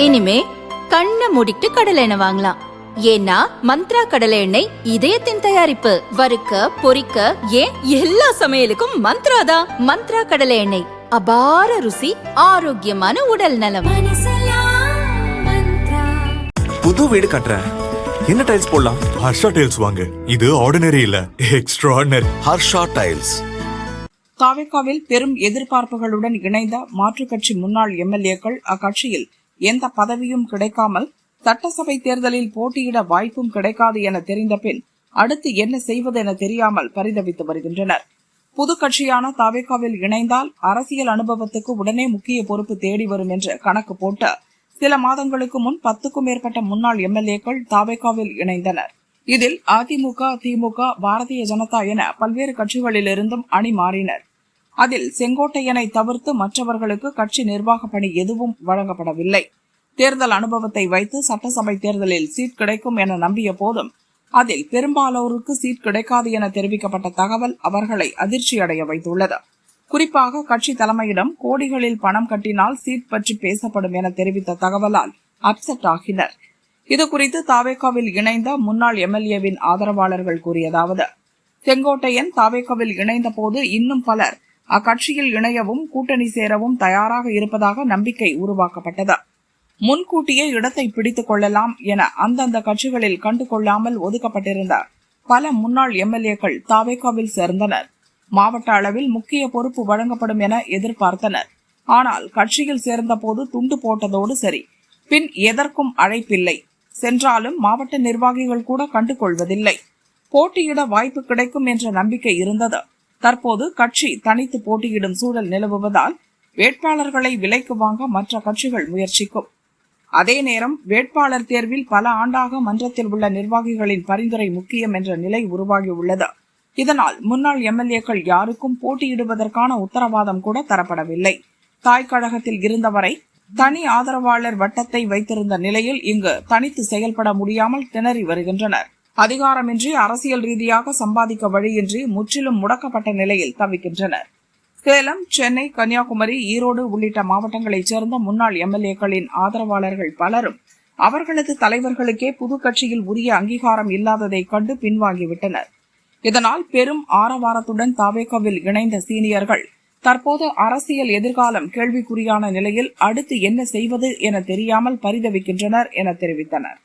இனிமே கண்ணை மூடிட்டு கடலை எண்ணெய் வாங்கலாம். ஏன்னா மந்த்ரா கடலை எண்ணெய் இதயத்தின் தயாரிப்பு. வறுக்க பொரிக்க ஏன் எல்லா சமையலுக்கும் மந்த்ரா தான். மந்த்ரா கடலை எண்ணெய், அபார ருசி, ஆரோக்கியமான உடல் நலம். புது வீடு கட்டுறேன், என்ன டைல்ஸ் போடலாம்? ஹர்ஷா டைல்ஸ் வாங்க. இது ஆர்டினரி இல்ல, எக்ஸ்ட்ராஆர்டினரி. ஹர்ஷா டைல்ஸ். தாவேகாவில் பெரும் எதிர்பார்ப்புகளுடன் இணைந்த மாற்றுக் கட்சி முன்னாள் எம்எல்ஏக்கள் அக்கட்சியில் எந்த பதவியும் கிடைக்காமல் சட்டசபை தேர்தலில் போட்டியிட வாய்ப்பும் கிடைக்காது என தெரிந்த பின் அடுத்து என்ன செய்வது என தெரியாமல் பரிதவித்து வருகின்றனர். புது கட்சியான தாவேகாவில் இணைந்தால் அரசியல் அனுபவத்துக்கு உடனே முக்கிய பொறுப்பு தேடி வரும் என்று கணக்கு போட்டு சில மாதங்களுக்கு முன் 10க்கும் மேற்பட்ட முன்னாள் எம்எல்ஏக்கள் தாவேகாவில் இணைந்தனர். இதில் அதிமுக, திமுக, பாரதிய ஜனதா என பல்வேறு கட்சிகளிலிருந்தும் அணி மாறினர். அதில் செங்கோட்டையனை தவிர்த்து மற்றவர்களுக்கு கட்சி நிர்வாக பணி எதுவும் வழங்கப்படவில்லை. தேர்தல் அனுபவத்தை வைத்து சட்டசபை தேர்தலில் சீட் கிடைக்கும் என நம்பிய போதும் அதில் பெரும்பாலோருக்கு சீட் கிடைக்காது என தெரிவிக்கப்பட்ட தகவல் அவர்களை அதிர்ச்சியடைய வைத்துள்ளது. குறிப்பாக கட்சி தலைமையிடம் கோடிகளில் பணம் கட்டினால் சீட் பற்றி பேசப்படும் என தெரிவித்த தகவலால் அப்செட் ஆகினர். இதுகுறித்து தாவேகாவில் இணைந்த முன்னாள் எம்எல்ஏவின் ஆதரவாளர்கள் கூறியதாவது: செங்கோட்டையன் தாவேகாவில் இணைந்த போது இன்னும் பலர் அக்கட்சியில் இணையவும் கூட்டணி சேரவும் தயாராக இருப்பதாக நம்பிக்கை உருவாக்கப்பட்டது. முன்கூட்டியே இடத்தை பிடித்துக் கொள்ளலாம் என அந்தந்த கட்சிகளில் கண்டுகொள்ளாமல் ஒதுக்கப்பட்டிருந்த பல முன்னாள் எம்எல்ஏக்கள் தாவேகாவில் சேர்ந்தனர். மாவட்ட அளவில் முக்கிய பொறுப்பு வழங்கப்படும் என எதிர்பார்த்தனர். ஆனால் கட்சியில் சேர்ந்த போது துண்டு போட்டதோடு சரி, பின் எதற்கும் அழைப்பில்லை. சென்றாலும் மாவட்ட நிர்வாகிகள் கூட கண்டுகொள்வதில்லை. போட்டியிட வாய்ப்பு கிடைக்கும் என்ற நம்பிக்கை இருந்தது. தற்போது கட்சி தனித்து போட்டியிடும் சூழல் நிலவுவதால் வேட்பாளர்களை விலைக்கு வாங்க மற்ற கட்சிகள் முயற்சிக்கும். அதே நேரம் வேட்பாளர் தேர்வில் பல ஆண்டாக மன்றத்தில் உள்ள நிர்வாகிகளின் பரிந்துரை முக்கியம் என்ற நிலை உருவாகியுள்ளது. இதனால் முன்னாள் எம்எல்ஏக்கள் யாருக்கும் போட்டியிடுவதற்கான உத்தரவாதம் கூட தரப்படவில்லை. தாய் கழகத்தில் இருந்தவரை தனி ஆதரவாளர் வட்டத்தை வைத்திருந்த நிலையில் இங்கு தனித்து செயல்பட முடியாமல் திணறி வருகின்றனர். அதிகாரமின்றி அரசியல் ரீதியாக சம்பாதிக்க வழியின்றி முற்றிலும் முடக்கப்பட்ட நிலையில் தவிக்கின்றனர். சேலம், சென்னை, கன்னியாகுமரி, ஈரோடு உள்ளிட்ட மாவட்டங்களைச் சேர்ந்த முன்னாள் எம்எல்ஏக்களின் ஆதரவாளர்கள் பலரும் அவர்களது தலைவர்களுக்கே புது கட்சியில் உரிய அங்கீகாரம் இல்லாததை கண்டு பின்வாங்கிவிட்டனர். இதனால் பெரும் ஆரவாரத்துடன் தாவேகாவில் இணைந்த சீனியர்கள் தற்போது அரசியல் எதிர்காலம் கேள்விக்குறியான நிலையில் அடுத்து என்ன செய்வது என தெரியாமல் பரிதவிக்கின்றனர் என தெரிவித்தனர்.